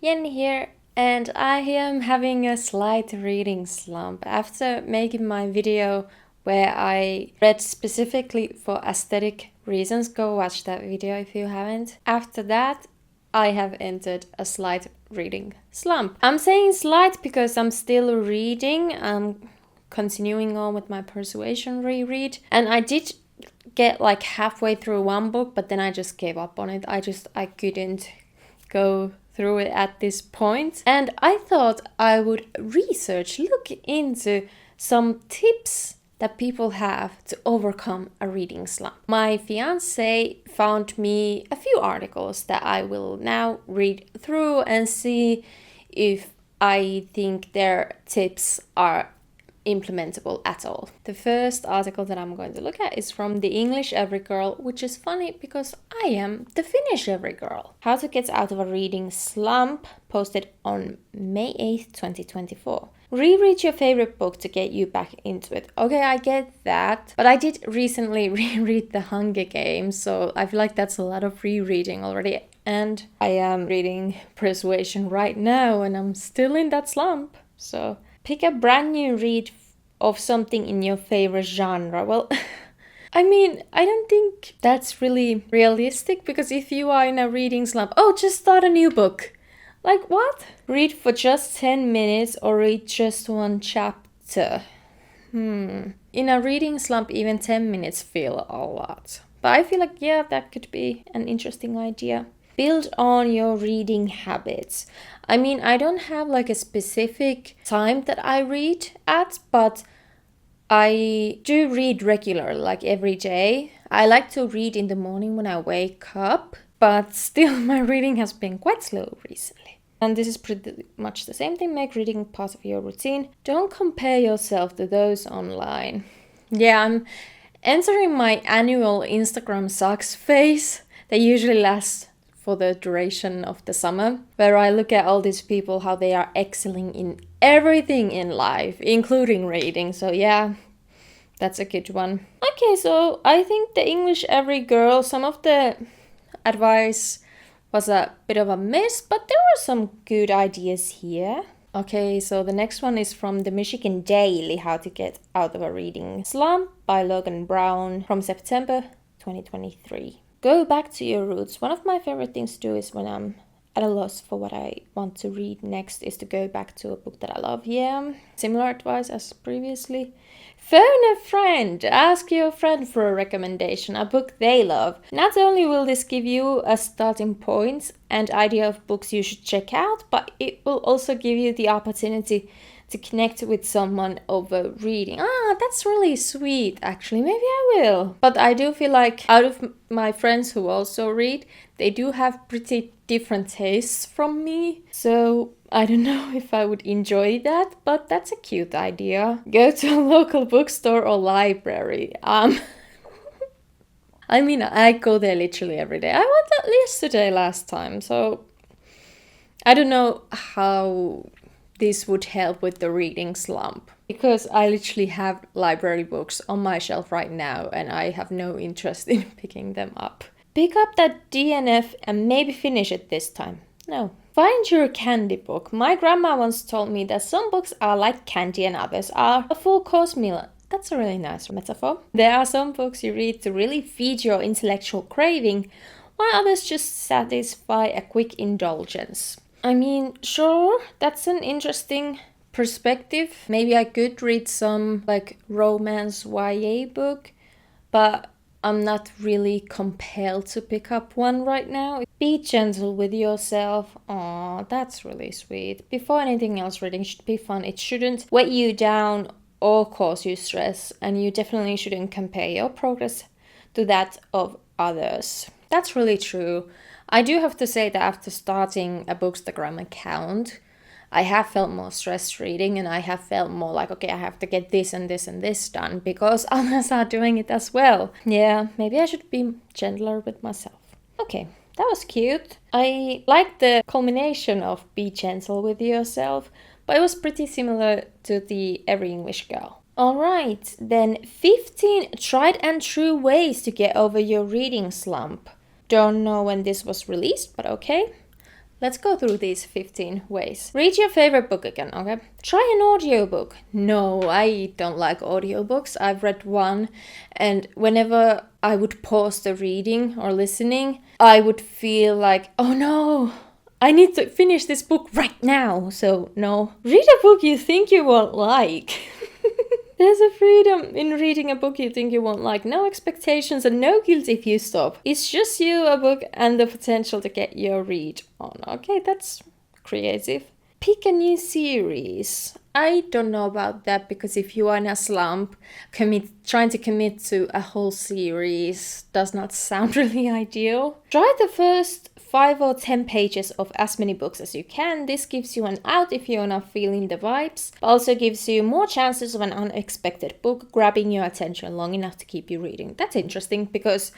Jenni here, and I am having a slight reading slump. After making my video where I read specifically for aesthetic reasons, go watch that video if you haven't. After that, I have entered a slight reading slump. I'm saying slight because I'm still reading. I'm continuing on with my persuasion reread, and I did get like halfway through one book, but then I just gave up on it. I couldn't go through it at this point. And I thought I would look into some tips that people have to overcome a reading slump. My fiance found me a few articles that I will now read through and see if I think their tips are implementable at all. The first article that I'm going to look at is from the English Every Girl, which is funny because I am the Finnish Every Girl. How to get out of a reading slump, posted on May 8th, 2024. Reread your favorite book to get you back into it. Okay, I get that, but I did recently reread The Hunger Games, so I feel like that's a lot of rereading already. And I am reading Persuasion right now, and I'm still in that slump. So pick a brand new read of something in your favorite genre. Well, I mean, I don't think that's really realistic, because if you are in a reading slump, just start a new book. Like what? Read for just 10 minutes or read just one chapter. In a reading slump, even 10 minutes feel a lot. But I feel like, that could be an interesting idea. Build on your reading habits. I mean, I don't have like a specific time that I read at, but I do read regularly, like every day. I like to read in the morning when I wake up, but still my reading has been quite slow recently. And this is pretty much the same thing. Make reading part of your routine. Don't compare yourself to those online. Yeah, I'm entering my annual Instagram sucks phase that usually lasts for the duration of the summer, where I look at all these people, how they are excelling in everything in life, including reading. So yeah, that's a good one. Okay, so I think the English Every Girl, some of the advice was a bit of a mess, but there were some good ideas here. Okay, so the next one is from the Michigan Daily, How to Get Out of a Reading Slump by Logan Brown from September 2023. Go back to your roots. One of my favorite things to do is when I'm at a loss for what I want to read next is to go back to a book that I love. Yeah, similar advice as previously. Phone a friend. Ask your friend for a recommendation, a book they love. Not only will this give you a starting point and idea of books you should check out, but it will also give you the opportunity to connect with someone over reading. That's really sweet, actually. Maybe I will. But I do feel like out of my friends who also read, they do have pretty different tastes from me. So I don't know if I would enjoy that, but that's a cute idea. Go to a local bookstore or library. I mean, I go there literally every day. I went there yesterday last time, so I don't know how this would help with the reading slump, because I literally have library books on my shelf right now and I have no interest in picking them up. Pick up that DNF and maybe finish it this time. No. Find your candy book. My grandma once told me that some books are like candy and others are a full course meal. That's a really nice metaphor. There are some books you read to really feed your intellectual craving, while others just satisfy a quick indulgence. I mean, sure, that's an interesting perspective. Maybe I could read some like romance YA book, but I'm not really compelled to pick up one right now. Be gentle with yourself. Aw, that's really sweet. Before anything else, reading should be fun. It shouldn't weigh you down or cause you stress, and you definitely shouldn't compare your progress to that of others. That's really true. I do have to say that after starting a Bookstagram account, I have felt more stressed reading, and I have felt more like, okay, I have to get this and this and this done because others are doing it as well. Yeah, maybe I should be gentler with myself. Okay, that was cute. I like the culmination of be gentle with yourself, but it was pretty similar to the Every English Girl. Alright, then 15 tried and true ways to get over your reading slump. Don't know when this was released, but okay. Let's go through these 15 ways. Read your favorite book again, okay? Try an audiobook. No, I don't like audiobooks. I've read one, and whenever I would pause the reading or listening, I would feel like, oh no, I need to finish this book right now. So no, read a book you think you won't like. There's a freedom in reading a book you think you won't like. No expectations and no guilt if you stop. It's just you, a book, and the potential to get your read on. Okay, that's creative. Pick a new series. I don't know about that, because if you are in a slump, trying to commit to a whole series does not sound really ideal. Try the first 5 or 10 pages of as many books as you can. This gives you an out if you're not feeling the vibes, but also gives you more chances of an unexpected book grabbing your attention long enough to keep you reading. That's interesting, because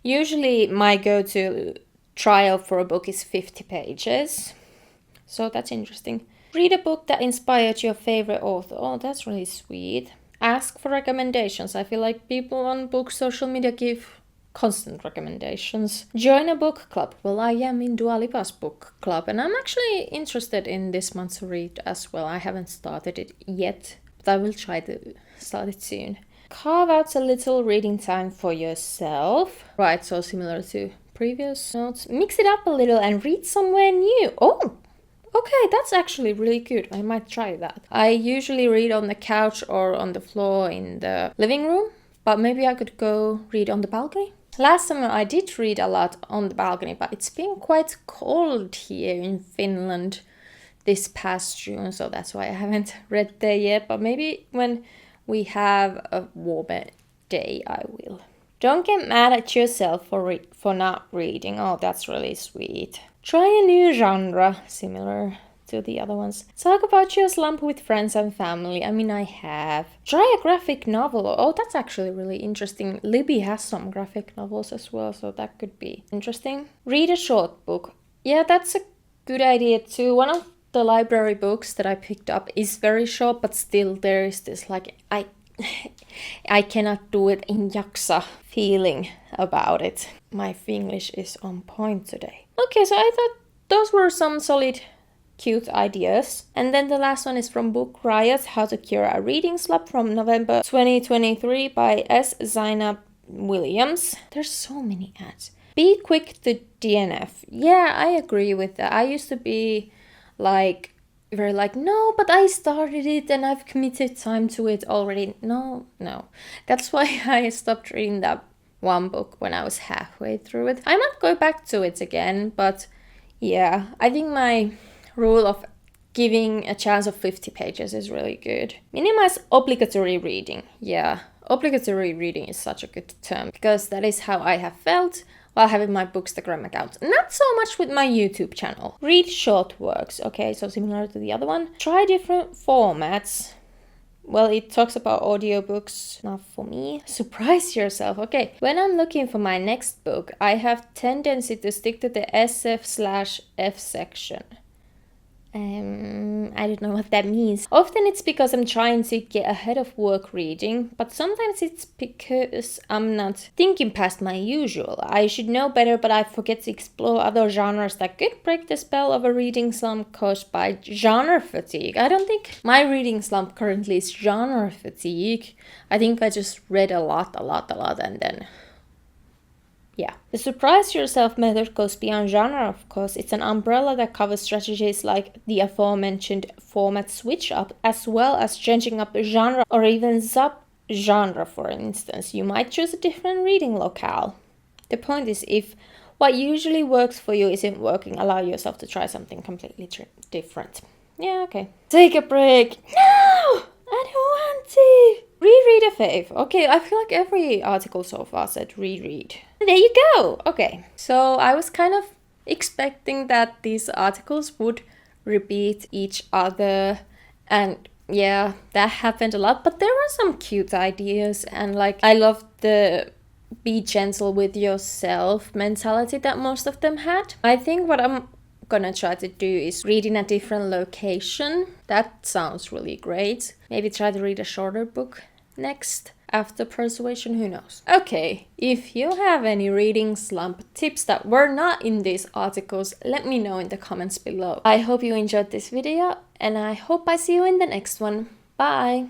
usually my go-to trial for a book is 50 pages. So that's interesting. Read a book that inspired your favorite author. Oh, that's really sweet. Ask for recommendations. I feel like people on book social media give constant recommendations. Join a book club. Well, I am in Dua Lipa's book club, and I'm actually interested in this month's read as well. I haven't started it yet, but I will try to start it soon. Carve out a little reading time for yourself. Right, so similar to previous notes. Mix it up a little and read somewhere new. Oh! Okay, that's actually really good. I might try that. I usually read on the couch or on the floor in the living room, but maybe I could go read on the balcony. Last summer I did read a lot on the balcony, but it's been quite cold here in Finland this past June, so that's why I haven't read there yet. But maybe when we have a warmer day, I will. Don't get mad at yourself for not reading. Oh, that's really sweet. Try a new genre, similar to the other ones. Talk about your slump with friends and family. I mean, I have. Try a graphic novel. Oh, that's actually really interesting. Libby has some graphic novels as well, so that could be interesting. Read a short book. Yeah, that's a good idea too. One of the library books that I picked up is very short, but still there is this like, I cannot do it in jaksa feeling about it. My Finglish is on point today. Okay, so I thought those were some solid, cute ideas. And then the last one is from Book Riot, How to Cure a Reading Slump, from November 2023 by S. Zainab Williams. There's so many ads. Be quick to DNF. Yeah, I agree with that. I used to be like, very like, no, but I started it and I've committed time to it already. No. That's why I stopped reading that one book when I was halfway through it. I might go back to it again, but yeah, I think my rule of giving a chance of 50 pages is really good. Minimize obligatory reading. Yeah, obligatory reading is such a good term, because that is how I have felt while having my Bookstagram account. Not so much with my YouTube channel. Read short works. Okay, so similar to the other one. Try different formats. Well, it talks about audiobooks, not for me. Surprise yourself. Okay, when I'm looking for my next book, I have tendency to stick to the SF/F section. I don't know what that means. Often it's because I'm trying to get ahead of work reading, but sometimes it's because I'm not thinking past my usual. I should know better, but I forget to explore other genres that could break the spell of a reading slump caused by genre fatigue. I don't think my reading slump currently is genre fatigue. I think I just read a lot, and then yeah. The surprise yourself method goes beyond genre, of course. It's an umbrella that covers strategies like the aforementioned format switch up, as well as changing up a genre or even sub-genre, for instance. You might choose a different reading locale. The point is, if what usually works for you isn't working, allow yourself to try something completely different. Yeah, okay. Take a break. No! I don't want to! Reread a fave. Okay, I feel like every article so far said reread. There you go! Okay, so I was kind of expecting that these articles would repeat each other, and yeah, that happened a lot, but there were some cute ideas, and like, I loved the be gentle with yourself mentality that most of them had. I think what I'm gonna try to do is read in a different location. That sounds really great. Maybe try to read a shorter book next. After persuasion, who knows? Okay, if you have any reading slump tips that were not in these articles, let me know in the comments below. I hope you enjoyed this video, and I hope I see you in the next one. Bye!